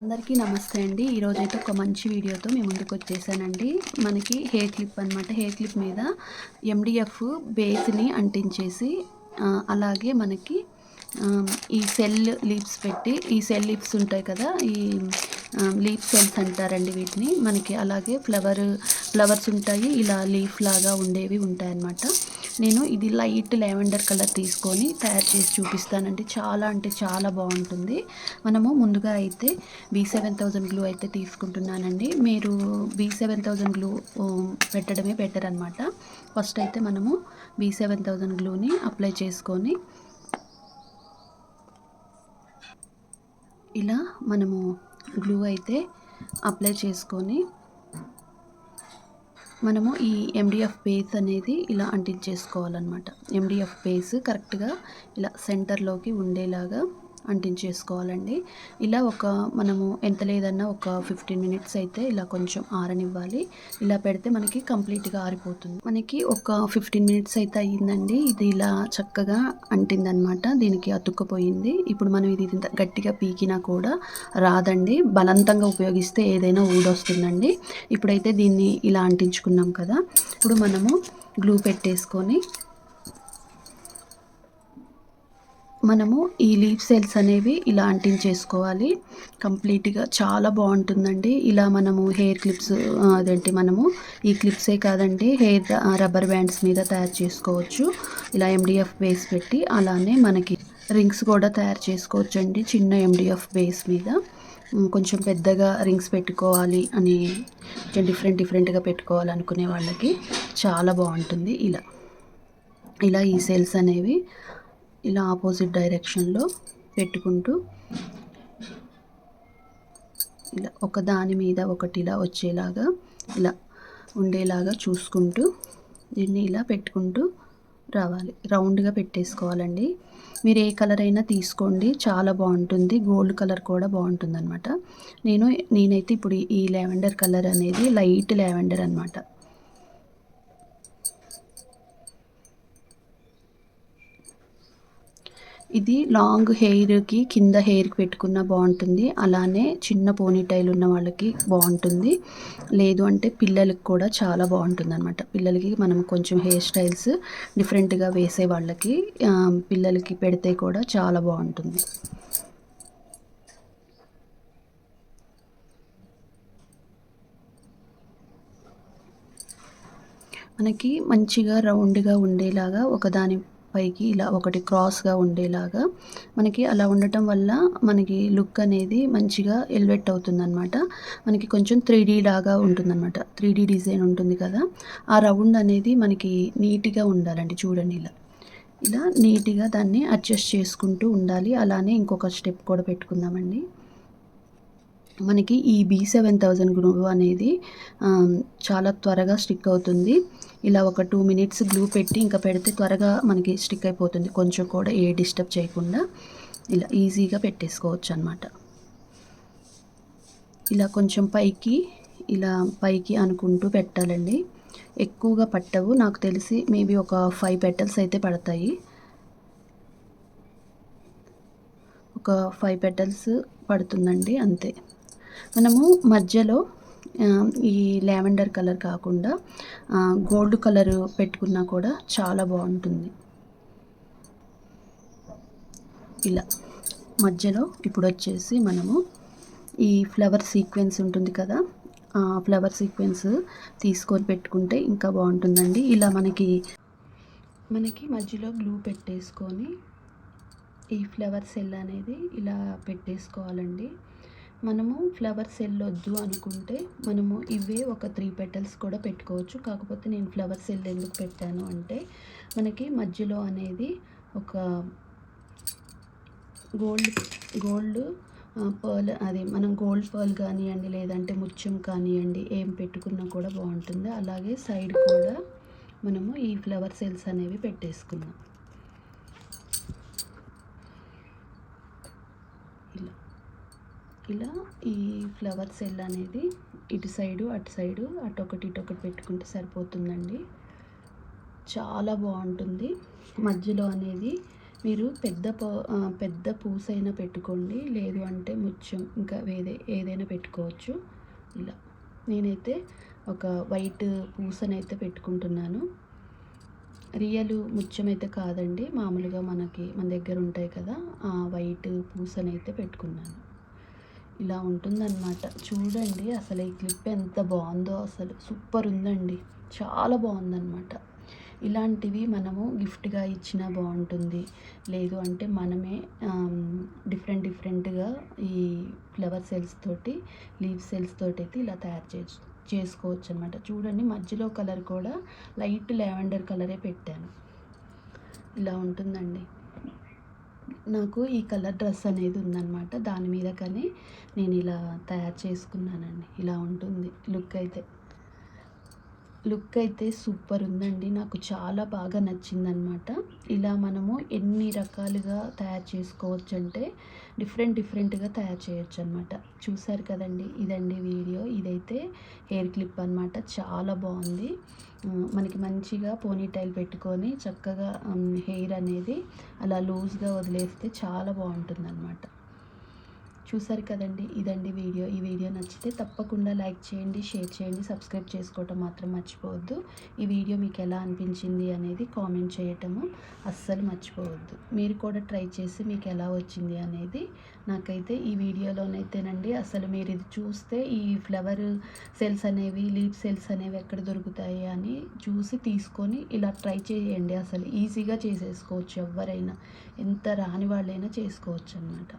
అందరికీ నమస్తే అండి. ఈరోజైతే ఒక మంచి వీడియోతో మీ ముందుకు వచ్చేసానండి. మనకి హెయిర్ క్లిప్ అనమాట. హెయిర్ క్లిప్ మీద ఎండిఎఫ్ బేస్ని అంటించేసి అలాగే మనకి ఈ సెల్ లీవ్స్ పెట్టి, ఈ సెల్ లీవ్స్ ఉంటాయి కదా, ఈ లీఫ్ సెల్స్ అంటారండి వీటిని. మనకి అలాగే ఫ్లవర్స్ ఉంటాయి, ఇలా లీఫ్ లాగా ఉండేవి ఉంటాయి అన్నమాట. నేను ఇది లైట్ లావెండర్ కలర్ తీసుకొని తయారు చేసి చూపిస్తానండి. చాలా అంటే చాలా బాగుంటుంది. మనము ముందుగా అయితే B7000 గ్లూ అయితే తీసుకుంటున్నానండి. మీరు B7000 గ్లూ పెట్టడమే బెటర్ అనమాట. ఫస్ట్ అయితే మనము B7000 గ్లూని అప్లై చేసుకొని ఇలా మనము గ్లూ అయితే అప్లై చేసుకొని మనము ఈ ఎండిఎఫ్ బేస్ అనేది ఇలా అంటించేసుకోవాలన్నమాట. ఎండిఎఫ్ బేస్ కరెక్ట్గా ఇలా సెంటర్లోకి ఉండేలాగా అంటించేసుకోవాలండి. ఇలా మనము ఎంత లేదన్నా ఒక 15 మినిట్స్ అయితే ఇలా కొంచెం ఆరనివ్వాలి. ఇలా పెడితే మనకి కంప్లీట్గా ఆరిపోతుంది. మనకి ఒక 15 మినిట్స్ అయితే అయ్యిందండి. ఇది ఇలా చక్కగా అంటిందనమాట. దీనికి అతుక్కుపోయింది. ఇప్పుడు మనం ఇది గట్టిగా పీకినా కూడా రాదండి. బలవంతంగా ఉపయోగిస్తే ఏదైనా ఊడొస్తుందండి. ఇప్పుడైతే దీన్ని ఇలా అంటించుకున్నాం కదా, ఇప్పుడు మనము గ్లూ పెట్టేసుకొని మనము ఈ లీఫ్ సెల్స్ అనేవి ఇలా అంటించేసుకోవాలి. కంప్లీట్గా చాలా బాగుంటుందండి. ఇలా మనము హెయిర్ క్లిప్స్ మనము ఈ క్లిప్సే కాదండి, హెయిర్ రబ్బర్ బ్యాండ్స్ మీద తయారు చేసుకోవచ్చు. ఇలా ఎండిఎఫ్ బేస్ పెట్టి అలానే మనకి రింగ్స్ కూడా తయారు చేసుకోవచ్చు అండి. చిన్న ఎండిఎఫ్ బేస్ మీద కొంచెం పెద్దగా రింగ్స్ పెట్టుకోవాలి అని, కొంచెం డిఫరెంట్గా పెట్టుకోవాలనుకునే వాళ్ళకి చాలా బాగుంటుంది. ఇలా ఈ సెల్స్ అనేవి ఇలా ఆపోజిట్ డైరెక్షన్లో పెట్టుకుంటూ ఇలా ఒక దాని మీద ఒకటి ఇలా వచ్చేలాగా ఇలా ఉండేలాగా చూసుకుంటూ దీన్ని ఇలా పెట్టుకుంటూ రావాలి. రౌండ్గా పెట్టేసుకోవాలండి. మీరు ఏ కలర్ అయినా తీసుకోండి, చాలా బాగుంటుంది. గోల్డ్ కలర్ కూడా బాగుంటుంది అనమాట. నేనైతే ఇప్పుడు ఈ లావెండర్ కలర్ అనేది లైట్ లావెండర్ అనమాట. ఇది లాంగ్ హెయిర్కి, కింద హెయిర్కి పెట్టుకున్న బాగుంటుంది. అలానే చిన్న పోనీటైల్ ఉన్న వాళ్ళకి బాగుంటుంది. లేదు అంటే పిల్లలకి కూడా చాలా బాగుంటుంది అనమాట. పిల్లలకి మనం కొంచెం హెయిర్ స్టైల్స్ డిఫరెంట్గా వేసే వాళ్ళకి పిల్లలకి పెడితే కూడా చాలా బాగుంటుంది. మనకి మంచిగా రౌండ్గా ఉండేలాగా ఒకదాని పైకి ఇలా ఒకటి క్రాస్గా ఉండేలాగా మనకి అలా ఉండటం వల్ల మనకి లుక్ అనేది మంచిగా ఎలివేట్ అవుతుందన్నమాట. మనకి కొంచెం 3D లాగా ఉంటుందన్నమాట. 3D డిజైన్ ఉంటుంది కదా, ఆ రౌండ్ అనేది మనకి నీట్గా ఉండాలండి. చూడండి, ఇలా నీట్గా దాన్ని అడ్జస్ట్ చేసుకుంటూ ఉండాలి. అలానే ఇంకొక స్టెప్ కూడా పెట్టుకుందామండి. మనకి ఈ B7000 గ్లూ అనేది చాలా త్వరగా స్టిక్ అవుతుంది. ఇలా ఒక 2 మినిట్స్ గ్లూ పెట్టి ఇంకా పెడితే త్వరగా మనకి స్టిక్ అయిపోతుంది. కొంచెం కూడా ఏ డిస్టర్బ్ చేయకుండా ఇలా ఈజీగా పెట్టేసుకోవచ్చు అన్నమాట. ఇలా కొంచెం పైకి అనుకుంటూ పెట్టాలండి. ఎక్కువగా పట్టవు, నాకు తెలిసి మేబీ ఒక 5 పెటల్స్ అయితే పడతాయి. ఒక 5 పెటల్స్ పడుతుందండి, అంతే. మనము మధ్యలో ఈ లావెండర్ కలర్ కాకుండా గోల్డ్ కలర్ పెట్టుకున్నా కూడా చాలా బాగుంటుంది. ఇలా మధ్యలో ఇప్పుడు వచ్చేసి మనము ఈ ఫ్లవర్ సీక్వెన్స్ ఉంటుంది కదా, ఆ ఫ్లవర్ సీక్వెన్స్ తీసుకొని పెట్టుకుంటే ఇంకా బాగుంటుందండి. ఇలా మనకి మధ్యలో గ్లూ పెట్టేసుకొని ఈ ఫ్లవర్ సెల్ అనేది ఇలా పెట్టేసుకోవాలండి. మనము ఫ్లవర్ సెల్ వద్దు అనుకుంటే మనము ఇవే ఒక 3 పెటల్స్ కూడా పెట్టుకోవచ్చు. కాకపోతే నేను ఫ్లవర్ సెల్ ఎందుకు పెట్టాను అంటే, మనకి మధ్యలో అనేది ఒక గోల్డ్ పర్ల్, అది మనం గోల్డ్ పర్ల్ కానివ్వండి, లేదంటే ముత్యం కానివ్వండి, ఏం పెట్టుకున్నా కూడా బాగుంటుంది. అలాగే సైడ్ కూడా మనము ఈ ఫ్లవర్ సెల్స్ అనేవి పెట్టేసుకుందాం. ఇలా ఈ ఫ్లవర్ సెల్ అనేది ఇటు సైడు అటొకటి ఇటొకటి పెట్టుకుంటే సరిపోతుందండి. చాలా బాగుంటుంది. మధ్యలో అనేది మీరు పెద్ద పూసైనా పెట్టుకోండి, లేదు అంటే ముత్యం ఇంకా ఏదైనా పెట్టుకోవచ్చు. ఇలా నేనైతే ఒక వైట్ పూసనైతే పెట్టుకుంటున్నాను. రియల్ ముత్యం అయితే కాదండి, మామూలుగా మన దగ్గర ఉంటాయి కదా, ఆ వైట్ పూసనైతే పెట్టుకున్నాను. ఇలా ఉంటుందన్నమాట. చూడండి అసలు ఈ క్లిప్ ఎంత బాగుందో, అసలు సూపర్ ఉందండి, చాలా బాగుందన్నమాట. ఇలాంటివి మనము గిఫ్ట్గా ఇచ్చినా బాగుంటుంది, లేదు అంటే మనమే డిఫరెంట్గా ఈ ఫ్లవర్ సెల్స్ తోటి, లీవ్ సెల్స్ తోటి అయితే ఇలా తయారు చేసుకోవచ్చు అనమాట. చూడండి మధ్యలో కలర్ కూడా లైట్ లావెండర్ కలరే పెట్టాను. ఇలా ఉంటుందండి. నాకు ఈ కలర్ డ్రెస్ అనేది ఉందన్నమాట, దాని మీద కానీ నేను ఇలా తయారు చేసుకున్నానండి. ఇలా ఉంటుంది లుక్ అయితే సూపర్ ఉందండి, నాకు చాలా బాగా నచ్చిందనమాట. ఇలా మనము ఎన్ని రకాలుగా తయారు చేసుకోవచ్చు అంటే డిఫరెంట్గా తయారు చేయొచ్చు అనమాట. చూసారు కదండి, ఇదండి వీడియో. ఇదైతే హెయిర్ క్లిప్ అనమాట, చాలా బాగుంది. మనకి మంచిగా పోనీటైల్ పెట్టుకొని చక్కగా హెయిర్ అనేది అలా లూజ్గా వదిలేస్తే చాలా బాగుంటుందన్నమాట. చూసారు కదండి, ఇదండి వీడియో. ఈ వీడియో నచ్చితే తప్పకుండా లైక్ చేయండి, షేర్ చేయండి, సబ్స్క్రైబ్ చేసుకోవటం మాత్రం మర్చిపోవద్దు. ఈ వీడియో మీకు ఎలా అనిపించింది అనేది కామెంట్ చేయటము అస్సలు మర్చిపోవద్దు. మీరు కూడా ట్రై చేసి మీకు ఎలా వచ్చింది అనేది నాకైతే ఈ వీడియోలోనైతేనండి, అసలు మీరు ఇది చూస్తే ఈ ఫ్లవర్ సెల్స్ అనేవి, లీఫ్ సెల్స్ అనేవి ఎక్కడ దొరుకుతాయి అని చూసి తీసుకొని ఇలా ట్రై చేయండి. అసలు ఈజీగా చేసేసుకోవచ్చు, ఎవరైనా ఎంత రాని వాళ్ళైనా చేసుకోవచ్చు అన్నమాట.